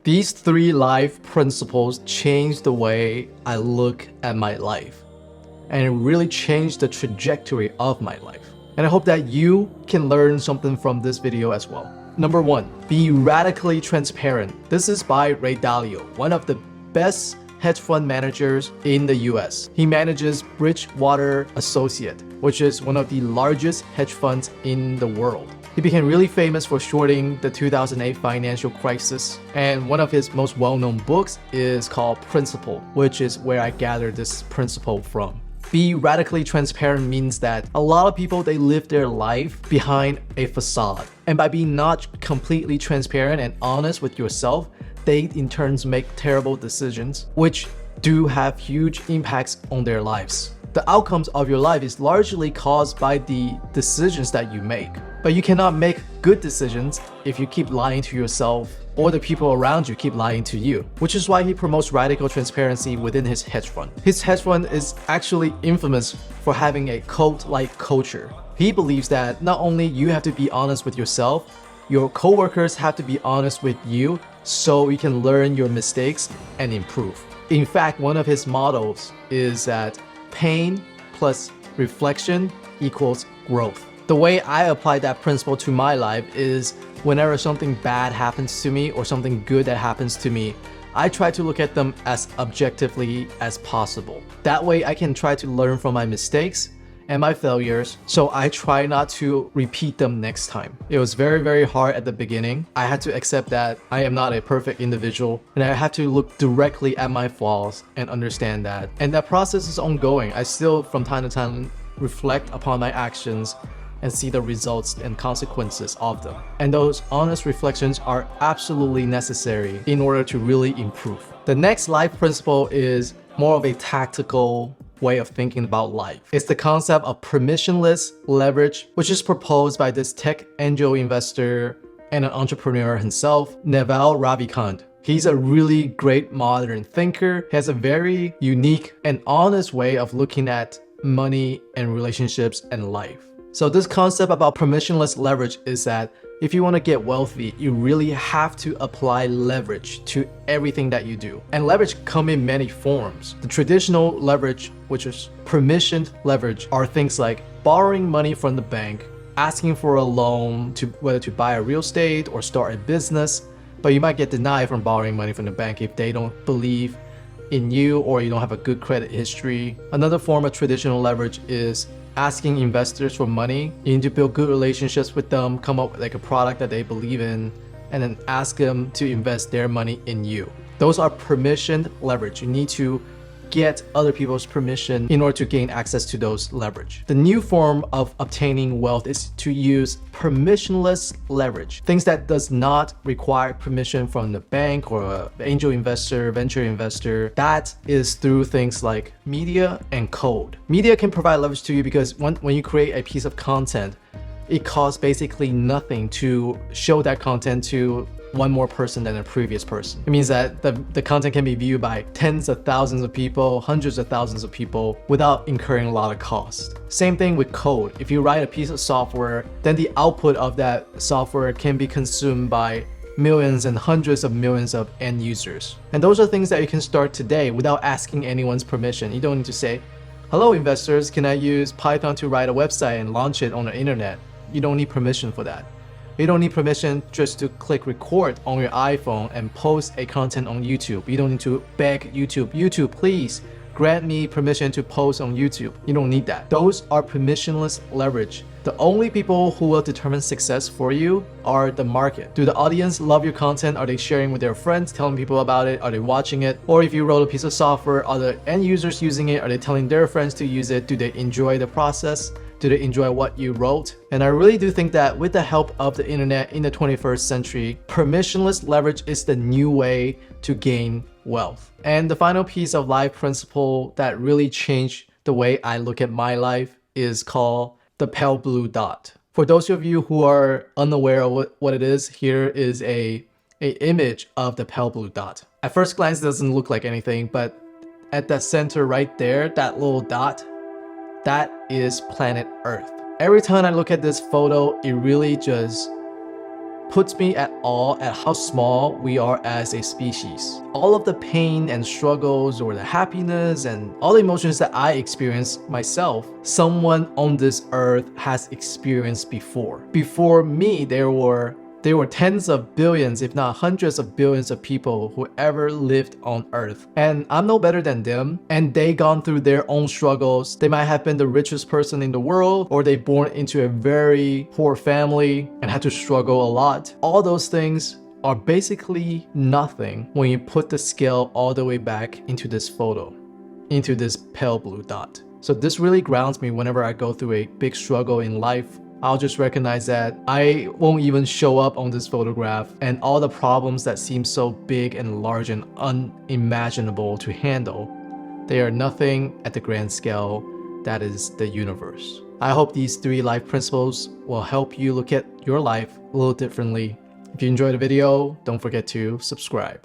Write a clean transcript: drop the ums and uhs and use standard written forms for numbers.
These 3 life principles changed the way I look at my life, and it really changed the trajectory of my life. And I hope that you can learn something from this video as well. Number 1, be radically transparent. This is by Ray Dalio, one of the best hedge fund managers in the US. He manages Bridgewater Associate, which is one of the largest hedge funds in the world. He became really famous for shorting the 2008 financial crisis, and one of his most well-known books is called Principle, which is where I gathered this principle from. Be radically transparent means that a lot of people, they live their life behind a facade. And by being not completely transparent and honest with yourself, they in turn make terrible decisions, which do have huge impacts on their lives. The outcomes of your life is largely caused by the decisions that you make. But you cannot make good decisions if you keep lying to yourself or the people around you keep lying to you, which is why he promotes radical transparency within his hedge fund. His hedge fund is actually infamous for having a cult-like culture. He believes that not only you have to be honest with yourself, your coworkers have to be honest with you so you can learn your mistakes and improve. In fact, one of his mottos is that pain plus reflection equals growth. The way I apply that principle to my life is whenever something bad happens to me or something good that happens to me, I try to look at them as objectively as possible. That way I can try to learn from my mistakes and my failures, so I try not to repeat them next time. It was very, very hard at the beginning. I had to accept that I am not a perfect individual, and I have to look directly at my flaws and understand that. And that process is ongoing. I still, from time to time, reflect upon my actions and see the results and consequences of them. And those honest reflections are absolutely necessary in order to really improve. The next life principle is more of a tactical way of thinking about life. It's the concept of permissionless leverage, which is proposed by this tech angel investor and an entrepreneur himself, Naval Ravikant. He's a really great modern thinker. He has a very unique and honest way of looking at money and relationships and life. So this concept about permissionless leverage is that if you want to get wealthy, you really have to apply leverage to everything that you do. And leverage come in many forms. The traditional leverage, which is permissioned leverage, are things like borrowing money from the bank, asking for a loan to whether to buy a real estate or start a business, but you might get denied from borrowing money from the bank if they don't believe in you or you don't have a good credit history. Another form of traditional leverage is asking investors for money. You need to build good relationships with them, come up with like a product that they believe in, and then ask them to invest their money in you. Those are permissioned leverage. You need to get other people's permission in order to gain access to those leverage. The new form of obtaining wealth is to use permissionless leverage. Things that does not require permission from the bank or an angel investor, venture investor. That is through things like media and code. Media can provide leverage to you because when you create a piece of content, it costs basically nothing to show that content to one more person than a previous person. It means that the content can be viewed by tens of thousands of people, hundreds of thousands of people without incurring a lot of cost. Same thing with code. If you write a piece of software, then the output of that software can be consumed by millions and hundreds of millions of end users. And those are things that you can start today without asking anyone's permission. You don't need to say, hello investors, can I use Python to write a website and launch it on the internet? You don't need permission for that. You don't need permission just to click record on your iPhone and post a content on YouTube. You don't need to beg YouTube, please grant me permission to post on YouTube. You don't need that. Those are permissionless leverage. The only people who will determine success for you are the market. Do the audience love your content? Are they sharing with their friends, telling people about it? Are they watching it? Or if you wrote a piece of software, are the end users using it? Are they telling their friends to use it? Do they enjoy the process? Do they enjoy what you wrote? And I really do think that with the help of the internet in the 21st century, permissionless leverage is the new way to gain wealth. And the final piece of life principle that really changed the way I look at my life is called the pale blue dot. For those of you who are unaware of what it is, here is a image of the pale blue dot. At first glance, it doesn't look like anything, but at the center right there, that little dot, that is planet Earth. Every time I look at this photo, it really just puts me at awe at how small we are as a species. All of the pain and struggles, or the happiness and all the emotions that I experience myself, someone on this earth has experienced before. Before me, there were tens of billions, if not hundreds of billions of people who ever lived on earth. And I'm no better than them. And they gone through their own struggles. They might have been the richest person in the world, or they born into a very poor family and had to struggle a lot. All those things are basically nothing when you put the scale all the way back into this photo, into this pale blue dot. So this really grounds me whenever I go through a big struggle in life. I'll just recognize that I won't even show up on this photograph, and all the problems that seem so big and large and unimaginable to handle, they are nothing at the grand scale that is the universe. I hope these 3 life principles will help you look at your life a little differently. If you enjoyed the video, don't forget to subscribe.